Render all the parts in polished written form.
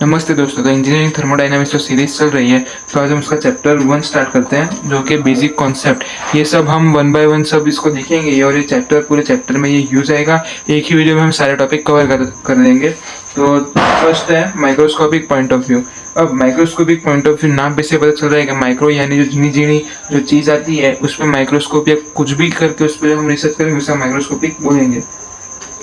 नमस्ते दोस्तों। तो इंजीनियरिंग थर्मोडायनामिक्स जो सीरीज चल रही है, तो आज हम उसका चैप्टर 1 स्टार्ट करते हैं, जो कि बेसिक कॉन्सेप्ट। ये सब हम वन बाय वन सब इसको देखेंगे और ये चैप्टर पूरे चैप्टर में ये यूज आएगा। एक ही वीडियो में हम सारे टॉपिक कवर कर देंगे। तो फर्स्ट है माइक्रोस्कोपिक पॉइंट ऑफ व्यू। अब माइक्रोस्कोपिक पॉइंट ऑफ व्यू नाम पे से पता चल रहा है कि माइक्रो यानी जो झिनी झिनी जो चीज़ आती है उस पर माइक्रोस्कोप या कुछ भी करके उस पर हम रिसर्च करेंगे, उसे माइक्रोस्कोपिक बोलेंगे।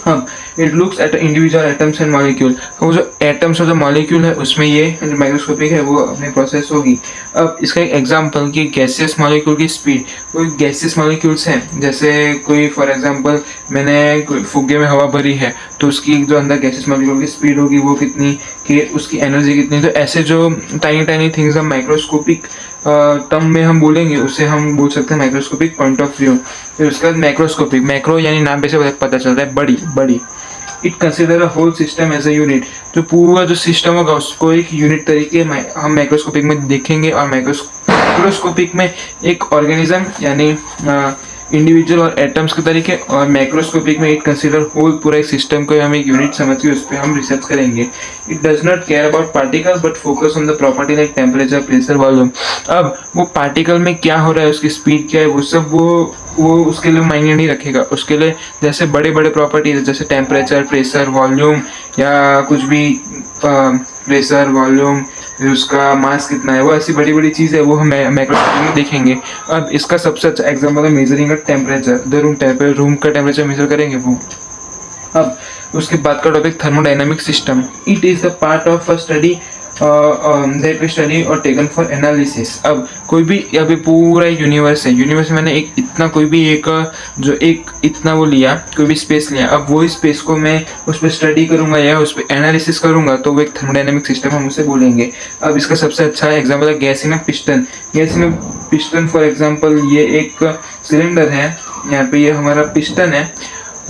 हाँ, it looks at individual atoms and molecule. वो जो एटम्स और जो मॉलिक्यूल है उसमें ये जो माइक्रोस्कोपिक है वो अपनी प्रोसेस होगी। अब इसका एक एग्जांपल कि गैसियस मॉलिक्यूल की स्पीड, कोई गैसियस मॉलिक्यूल्स हैं, जैसे कोई फॉर एग्जांपल मैंने कोई फुग्गे में हवा भरी है, तो उसकी जो अंदर गैसियस मॉलिक्यूल की स्पीड होगी वो कितनी, कि उसकी एनर्जी कितनी। तो ऐसे जो टाइनी टाइनी थिंग्स हम माइक्रोस्कोपिक टर्म में हम बोलेंगे, उसे हम बोल सकते हैं माइक्रोस्कोपिक पॉइंट ऑफ व्यू। फिर उसके बाद मैक्रोस्कोपिक, मैक्रो यानी नाम पे से पता चल रहा है बड़ी बड़ी। It consider a whole system as a unit, जो पूरा जो सिस्टम होगा उसको एक यूनिट तरीके हम माइक्रोस्कोपिक में देखेंगे। और माइक्रोस्कोपिक में एक ऑर्गेनिज्म यानी इंडिविजुअल और एटम्स के तरीके, और माइक्रोस्कोपिक में इट कंसिडर होल पूरा एक सिस्टम को हम एक यूनिट समझ के उस पर हम रिसर्च करेंगे। It does not care about particle but focus on the property like temperature, pressure, volume. अब वो पार्टिकल में क्या हो रहा है, उसकी स्पीड क्या है, वो सब वो उसके लिए मायने नहीं रखेगा। उसके लिए जैसे बड़े बड़े प्रॉपर्टीज जैसे टेम्परेचर, प्रेशर, वॉल्यूम, या कुछ भी प्रेशर, वॉल्यूम, फिर उसका मास कितना है, वो ऐसी बड़ी बड़ी चीज़ है वो हम माइक्रोस्कोप में देखेंगे। अब इसका सबसे अच्छा एग्जांपल है मेजरिंग का टेम्परेचर, द रूम का टेम्परेचर मेजर करेंगे वो। अब उसके बाद का topic thermodynamic system. It is the part of a study that we study or taken for analysis. अब कोई भी अभी पूरा यूनिवर्स है, यूनिवर्स में मैंने एक इतना कोई भी एक जो एक इतना वो लिया, कोई भी स्पेस लिया। अब वो स्पेस को मैं उस पर स्टडी करूंगा या उस पर एनालिसिस करूंगा, तो वो एक थर्मोडायनामिक सिस्टम हम उसे बोलेंगे। अब इसका सबसे अच्छा एग्जाम्पल है gas in a piston. Gas in a piston for example, ये एक सिलेंडर है, यहाँ पे ये हमारा पिस्टन है,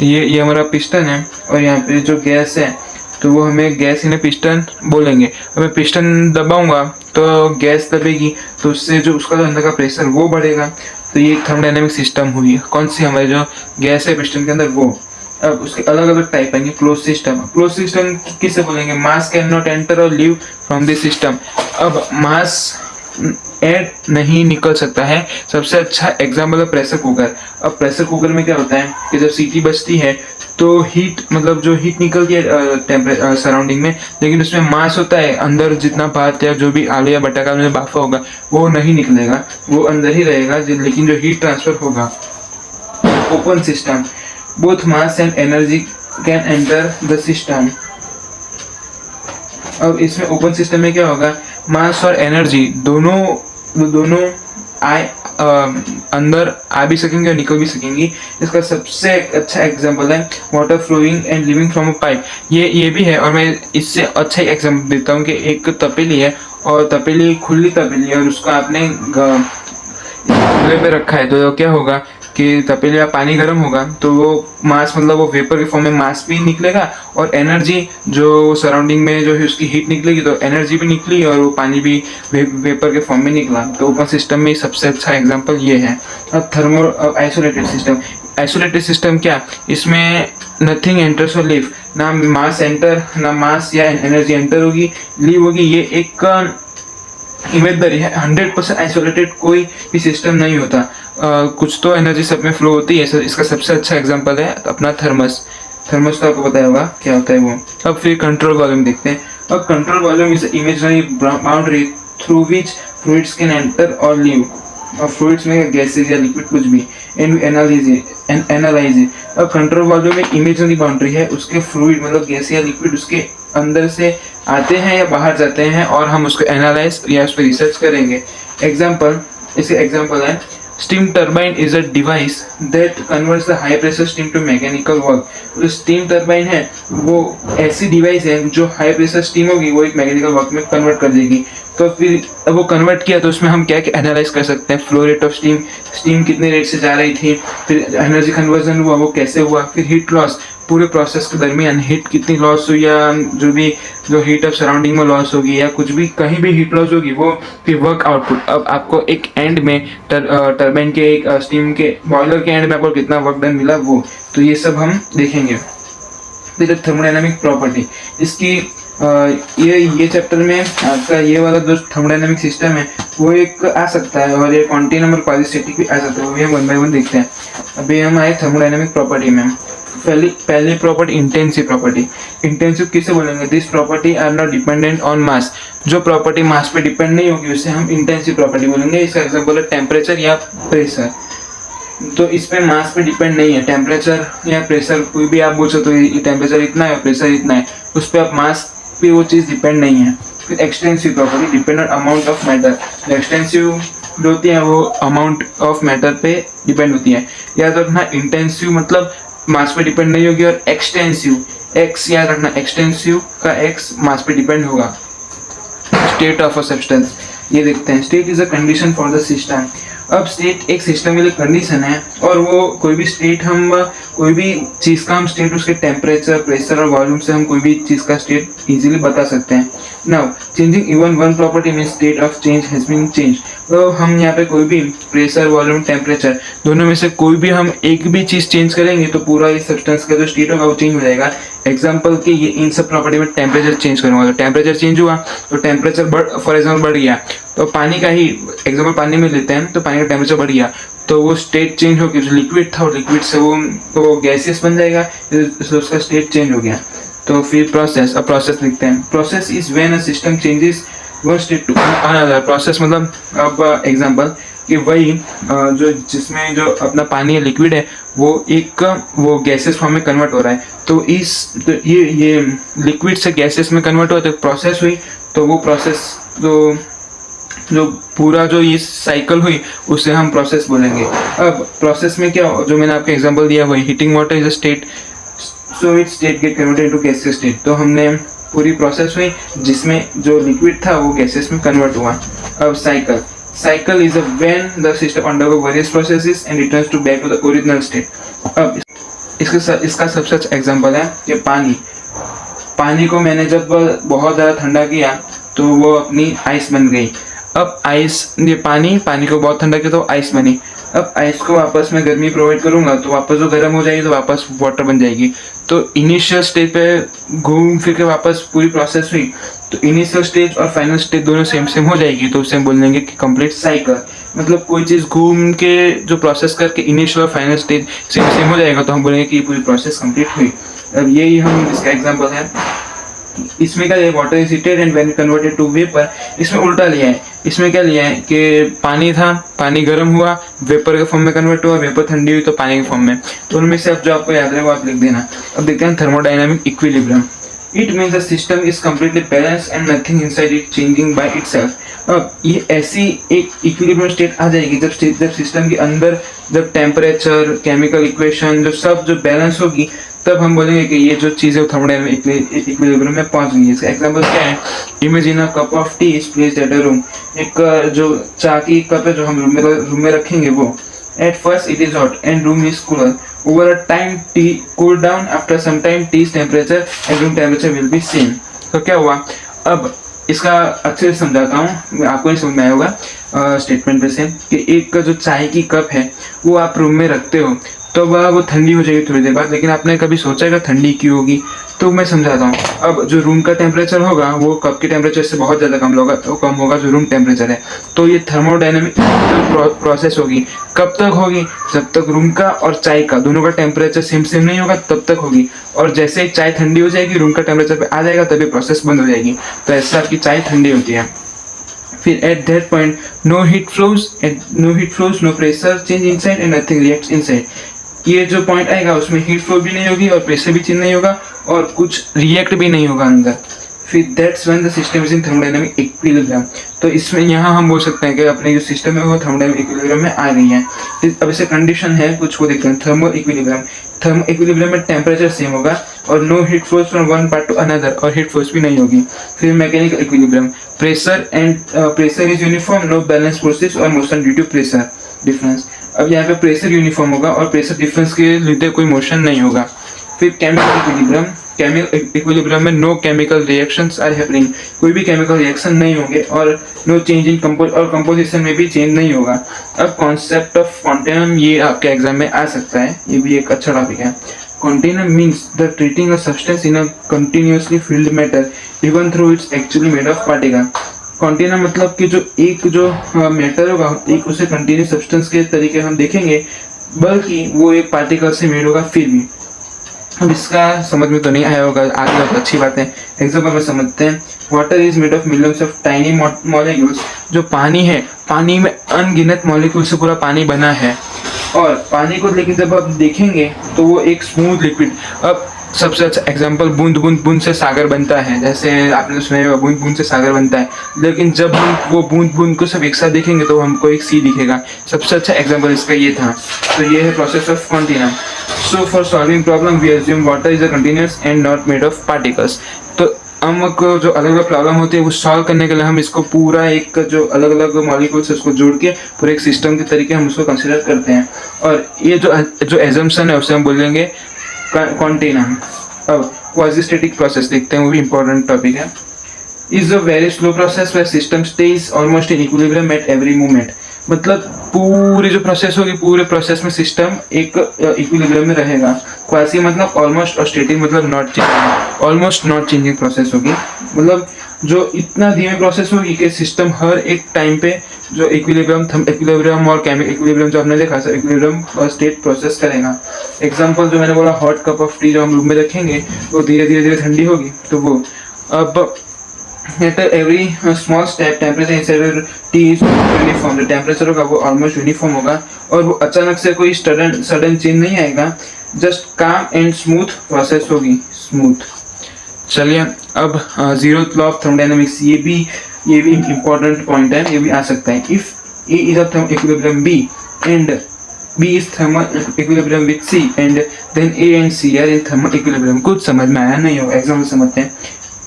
ये हमारा पिस्टन है, और यहाँ पे जो गैस है तो वो हमें गैस इन पिस्टन बोलेंगे। अब मैं पिस्टन दबाऊंगा तो गैस दबेगी, तो उससे जो उसका जो अंदर का प्रेशर वो बढ़ेगा। तो ये एक थर्मोडायनामिक सिस्टम हुई। कौन सी, हमारे जो गैस है पिस्टन के अंदर वो। अब उसके अलग अलग टाइप आएंगे। क्लोज सिस्टम, क्लोज सिस्टम किसे बोलेंगे, मास कैन नॉट एंटर और लीव फ्रॉम दिस सिस्टम। अब मास एड नहीं निकल सकता है। सबसे अच्छा एग्जाम्पल है प्रेशर कुकर। अब प्रेशर कुकर में क्या होता है कि जब सीटी बजती है तो हीट, मतलब जो हीट निकलती है सराउंडिंग में, लेकिन उसमें मास होता है, अंदर जितना भात या जो भी आलू या बटाका में बाफा होगा वो नहीं निकलेगा, वो अंदर ही रहेगा, लेकिन जो हीट ट्रांसफर होगा। Open system, both mass and energy can enter the system. अब इसमें ओपन सिस्टम में क्या होगा, मास और एनर्जी दोनों अंदर आ भी सकेंगे और निकल भी सकेंगी। इसका सबसे अच्छा एग्जांपल है water flowing and leaving from a pipe. ये भी है, और मैं इससे अच्छा एग्जांपल देता हूँ कि एक तपेली है, और तपेली खुली तपेली है, और उसको आपने खुले पे रखा है, तो क्या होगा कि तपेली में पानी गर्म होगा तो वो मास, मतलब वो वेपर के फॉर्म में मास भी निकलेगा, और एनर्जी जो सराउंडिंग में जो है उसकी हीट निकलेगी, तो एनर्जी भी निकली और वो पानी भी वेपर के फॉर्म में निकला। तो ओपन सिस्टम में सबसे अच्छा एग्जांपल ये है। अब आइसोलेटेड सिस्टम। आइसोलेटेड सिस्टम क्या, इसमें नथिंग एंटर्स और लीव, ना मास एंटर, ना मास या एनर्जी एंटर होगी, लीव होगी। ये एक इमेजरी है। 100% आइसोलेटेड कोई भी सिस्टम नहीं होता। कुछ तो एनर्जी सब में फ्लो होती है। इसका सबसे अच्छा एग्जांपल है अपना थर्मस। थर्मस तो आपको पता होगा क्या होता है वो। अब फिर कंट्रोल वॉल्यूम देखते हैं। अब control volume is imagery boundary through which fluids can enter और लीव। और फ्लूइड्स में गैसेज या लिक्विड कुछ भी, एंड एनालाइज इट। अब कंट्रोल वॉल्यूम एक इमेजरी बाउंड्री है, उसके फ्लूइड मतलब गैस या लिक्विड उसके अंदर से आते हैं या बाहर जाते हैं, और हम उसको एनालाइज या उस पर रिसर्च करेंगे। एग्जाम्पल, इसके एग्जाम्पल है steam turbine is a device that converts the high pressure steam to mechanical work. जो स्टीम टर्बाइन है वो ऐसी डिवाइस है जो हाई प्रेशर स्टीम होगी वो एक मैकेनिकल वर्क में कन्वर्ट कर देगी। तो फिर अब वो कन्वर्ट किया तो उसमें हम क्या क्या एनालाइज कर सकते हैं, flow rate of steam, steam कितने रेट से जा रही थी, फिर एनर्जी कन्वर्जन हुआ वो कैसे हुआ, फिर हीट लॉस, पूरे प्रोसेस के दरमियान हीट कितनी लॉस हुई, या जो हीट ऑफ सराउंडिंग में लॉस होगी, या कुछ भी कहीं भी हीट लॉस होगी वो, फिर वर्क आउटपुट। अब आपको एक एंड में टर्बाइन के एक स्टीम के बॉयलर के एंड में आपको कितना वर्क डन मिला वो, तो ये सब हम देखेंगे। फिर थर्मोडायनामिक प्रॉपर्टी, इसकी ये चैप्टर में आपका ये वाला जो थर्मोडायनामिक सिस्टम है वो एक आ सकता है, और ये कॉन्टिन्यूम और क्वाजीस्टैटिक भी आ सकता है, वो भी हम वन बाय वन देखते हैं। अभी हम आए थर्मोडायनामिक प्रॉपर्टी में। पहली प्रॉपर्टी इंटेंसिव प्रॉपर्टी। इंटेंसिव किसे बोलेंगे? This property are not dependent on mass. जो प्रॉपर्टी मास पे डिपेंड नहीं होगी उसे हम इंटेंसिव प्रॉपर्टी बोलेंगे। इसका एग्जांपल है टेम्परेचर या प्रेशर। तो इस पे मास पे डिपेंड नहीं है, टेम्परेचर या प्रेशर कोई भी आप बोल सकते हो, ये टेम्परेचर इतना है प्रेशर इतना है, उस पर आप मास पे वो चीज़ डिपेंड नहीं है। फिर extensive property depend on amount of matter. Extensive जो होती है वो अमाउंट ऑफ मैटर पे डिपेंड होती है। याद रखना इंटेंसिव मतलब मास पे डिपेंड नहीं होगी, और एक्सटेंसिव एक्स याद रखना, एक्सटेंसिव का एक्स मास पे डिपेंड होगा। स्टेट ऑफ अ सब्सटेंस ये देखते हैं। State is a condition for the system. अब स्टेट एक सिस्टम के लिए कंडीशन है, और वो कोई भी स्टेट हम कोई भी चीज़ का हम स्टेट उसके टेम्परेचर प्रेशर और वॉल्यूम से हम कोई भी चीज़ का स्टेट इजीली बता सकते हैं। Now changing even one property mean state of change has been change. तो हम यहाँ पे कोई भी प्रेशर वॉल्यूम टेम्परेचर दोनों में से कोई भी हम एक भी चीज़ चेंज करेंगे तो पूरा इस सब्सटेंस का जो स्टेट होगा वो चेंज हो जाएगा। एग्जाम्पल के ये इन सब प्रॉपर्टी में टेम्परेचर चेंज करूँगा तो टेम्परेचर चेंज हुआ तो टेम्परेचर फॉर एग्जाम्पल बढ़ गया, तो पानी का ही एग्जाम्पल पानी में लेते हैं, तो पानी का टेम्परेचर बढ़ गया तो वो स्टेट चेंज हो गया। जो लिक्विड था और लिक्विड से वो गैसियस बन जाएगा, तो उसका स्टेट चेंज हो गया। तो फिर प्रोसेस, अब प्रोसेस लिखते हैं। Process is when a system changes one state to another. Process मतलब अब एग्जांपल कि वही जो जिसमें जो अपना पानी है लिक्विड है वो गैसेस फॉर्म में कन्वर्ट हो रहा है, तो ये लिक्विड से गैसेस में कन्वर्ट हुआ तो प्रोसेस हुई। तो वो प्रोसेस जो पूरा जो ये साइकिल हुई उसे हम प्रोसेस बोलेंगे। अब प्रोसेस में क्या, जो मैंने आपको एग्जांपल दिया वही heating water is a state, so it state get converted to gaseous state. तो हमने पूरी प्रोसेस हुई जिसमें जो लिक्विड था वो गैसेस में कन्वर्ट हुआ। अब cycle is a when the system undergo various processes and returns to back to the original state. अब इसका सबसे अच्छा एग्जांपल है कि पानी को मैंने जब बहुत ज़्यादा ठंडा किया तो वो अपनी आइस बन गई। अब ये पानी को बहुत ठंडा किया तो आइस बनी। अब आइस को वापस मैं गर्मी प्रोवाइड करूंगा तो वापस वो गर्म हो जाएगी, तो वापस वाटर बन जाएगी। तो इनिशियल स्टेज पे घूम फिर के वापस पूरी प्रोसेस हुई, तो इनिशियल स्टेज और फाइनल स्टेज दोनों सेम हो जाएगी, तो उसे हम बोल देंगे कि कंप्लीट साइकिल। मतलब कोई चीज़ घूम के जो प्रोसेस करके इनिशियल और फाइनल स्टेज सेम हो जाएगा तो हम बोलेंगे कि ये पूरी प्रोसेस कंप्लीट हुई। अब यही हम इसका एग्जाम्पल है। इसमें क्या लिया, water is heated and when converted to vapour. इसमें उल्टा लिया है। इसमें क्या लिया है कि पानी था, पानी गर्म हुआ, वेपर के फॉर्म में कन्वर्ट हुआ, वेपर ठंडी हुई तो पानी के फॉर्म में। तो उनमें से अब जो आपको याद रहे वो आप लिख देना। अब देखते हैं thermodynamic equilibrium. It means the system is completely balance and nothing inside it changing by itself. अब ये ऐसी एक इक्विलिब्रियम स्टेट आ जाएगी जब सिस्टम के अंदर जब टेम्परेचर केमिकल इक्वेशन जो बैलेंस होगी, तब हम बोलेंगे कि ये जो चीज़ है थर्मोडायनामिक इक्विलिब्रियम में पहुंच गई है। इसका एग्जांपल क्या है, imagine a cup of T is placed at a room. एक जो चाय की कप है जो हम रूम में रखेंगे वो at first it is hot and room is cooler. Over a time tea cool down, after some time tea's temperature and room temperature will be same. तो क्या हुआ, अब इसका अच्छे से समझाता हूँ, आपको नहीं समझ में आया होगा स्टेटमेंट पे से कि एक जो चाय की कप है वो आप रूम में रखते हो तो वो ठंडी हो जाएगी थोड़ी देर बाद, लेकिन आपने कभी सोचा है ठंडी क्यों होगी? तो मैं समझाता हूँ। अब जो रूम का टेम्परेचर होगा वो कप के टेम्परेचर से बहुत ज़्यादा कम होगा जो रूम टेम्परेचर है। तो ये थर्मोडायनामिक प्रोसेस होगी कब तक होगी, जब तक रूम का और चाय का दोनों का टेम्परेचर सेम नहीं होगा तब तक होगी। और जैसे ही चाय ठंडी हो जाएगी रूम का टेम्परेचर पे आ जाएगा तभी प्रोसेस बंद हो जाएगी। तो ऐसा आपकी चाय ठंडी होती है। फिर at that point no heat flows, no pressure change inside and nothing reacts inside. ये जो पॉइंट आएगा उसमें हीट फ्लो भी नहीं होगी और प्रेशर भी चेंज नहीं होगा और कुछ रिएक्ट भी नहीं होगा अंदर। फिर that's when the system is in thermodynamic equilibrium. तो इसमें यहाँ हम बोल सकते हैं कि अपने जो सिस्टम है वो थर्मोडायनामिक इक्विलिब्रियम में आ गई है। फिर अब इसे कंडीशन है कुछ को देखते हैं। थर्मो इक्विलिब्रियम में टेम्परेचर सेम होगा और no heat flows from one part to another, और हीट फ्लोज भी नहीं होगी। फिर mechanical equilibrium, pressure is uniform, no balance forces और motion due to pressure difference. अब यहाँ पे प्रेशर यूनिफॉर्म होगा और प्रेशर डिफरेंस के लिए कोई मोशन नहीं होगा। फिर केमिकल इक्विलिब्रियम में no chemical reactions are happening, कोई भी केमिकल रिएक्शन नहीं होंगे और नो चेंज इन कंपोजिशन में भी चेंज नहीं होगा। अब कॉन्सेप्ट ऑफ क्वांटम, ये आपके एग्जाम में आ सकता है, ये भी एक अच्छा टॉपिक है। Continuum means the treating a substance in a continuously filled matter even through it's actually made of particle. Continuum मतलब कि जो मैटर होगा एक उसे कंटिन्यूस सब्सटेंस के तरीके हम देखेंगे, बल्कि वो एक पार्टिकल से मेड होगा फिर भी। अब इसका समझ में तो नहीं आया होगा, आगे बहुत अच्छी बात है। एग्जाम्पल में समझते हैं। Water is made of millions of tiny molecules. जो पानी है, पानी में अनगिनत मॉलिक्यूल से पूरा पानी बना है, और पानी को लेकिन जब आप देखेंगे तो वो एक स्मूथ लिक्विड। अब सबसे अच्छा एग्जांपल बूंद से सागर बनता है, जैसे आपने सुना होगा बूंद से सागर बनता है, लेकिन जब हम वो बूंद को सब एक साथ देखेंगे तो हमको एक सी दिखेगा। सबसे अच्छा एग्जांपल इसका ये था। तो ये है process of continuum. So for solving problem we assume water is a continuous and not made of particles. तो हमको जो अलग अलग प्रॉब्लम होती है वो सॉल्व करने के लिए हम इसको पूरा एक जो अलग अलग मॉलिक्यूल्स उसको जोड़ के पूरे एक सिस्टम के तरीके हम उसको कंसिडर करते हैं, और ये जो एजम्पशन है उसे हम बोलेंगे कॉन्टिन्यूम। अब क्वाजीस्टैटिक प्रोसेस देखते हैं, वो भी इंपॉर्टेंट टॉपिक है। Is a very slow process where system stays almost in equilibrium at every moment. मतलब पूरी जो प्रोसेस होगी, पूरे प्रोसेस में सिस्टम एक इक्विलिब्रियम में रहेगा। क्वासी मतलब ऑलमोस्ट, और स्टेटिक मतलब not changing, almost not changing process होगी। मतलब जो इतना धीमे प्रोसेस होगी कि सिस्टम हर एक टाइम पे जो इक्विलिब्रियम और केमिकल इक्विलिब्रियम जो हमने देखा, इक्विलिब्रियम और स्टेट प्रोसेस करेगा। एग्जांपल जो मैंने बोला, हॉट कप ऑफ टी जो हम रूम में रखेंगे वो धीरे धीरे ठंडी होगी, तो वो अब at every small step temperature inside tea is uniform। जो टेम्परेचर होगा वो ऑलमोस्ट यूनिफॉर्म होगा, और वो अचानक से कोई सडन चेंज नहीं आएगा, जस्ट काम एंड स्मूथ प्रोसेस होगी, स्मूथ। चलिए अब जीरोथ लॉ ऑफ थर्मोडायनामिक्स, ये भी इम्पोर्टेंट पॉइंट है, ये भी आ सकता है। If A is a thermal equilibrium B and B is thermal equilibrium with C and then A and C are in thermal equilibrium। कुछ समझ में आया नहीं हो, एग्जाम्पल समझते हैं।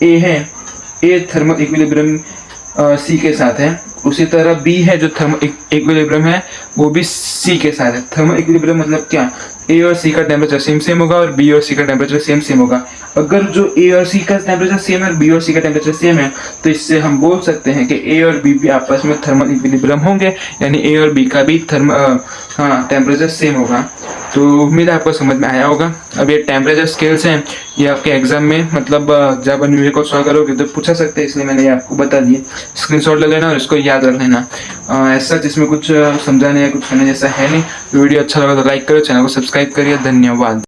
A है, A थर्मल इक्विलिब्रियम C के साथ है, उसी तरह B है जो थर्मल इक्विलिब्रियम है वो भी C के साथ है। थर्मल इक्विलिब्रियम मतलब क्या, A और C का टेम्परेचर सेम होगा और B और C का टेम्परेचर सेम होगा। अगर जो A और C का टेम्परेचर सेम है और B और C का टेम्परेचर सेम है, तो इससे हम बोल सकते हैं कि A और B भी आपस में थर्मल इक्विलिब्रियम होंगे, यानी A और B का भी टेम्परेचर सेम होगा। तो उम्मीद है आपको समझ में आया होगा। अब ये टेम्परेचर स्केल्स हैं, ये आपके एग्जाम में मतलब जब न्यूमेरिकल को सॉल्व करोगे तो पूछा सकते हैं, इसलिए मैंने ये आपको बता दिए। स्क्रीनशॉट ले लेना और इसको याद रख लेना। ऐसा जिसमें कुछ समझाने या कुछ करने जैसा है नहीं। वीडियो अच्छा लगा तो लाइक करो, चैनल को सब्सक्राइब करिए। धन्यवाद।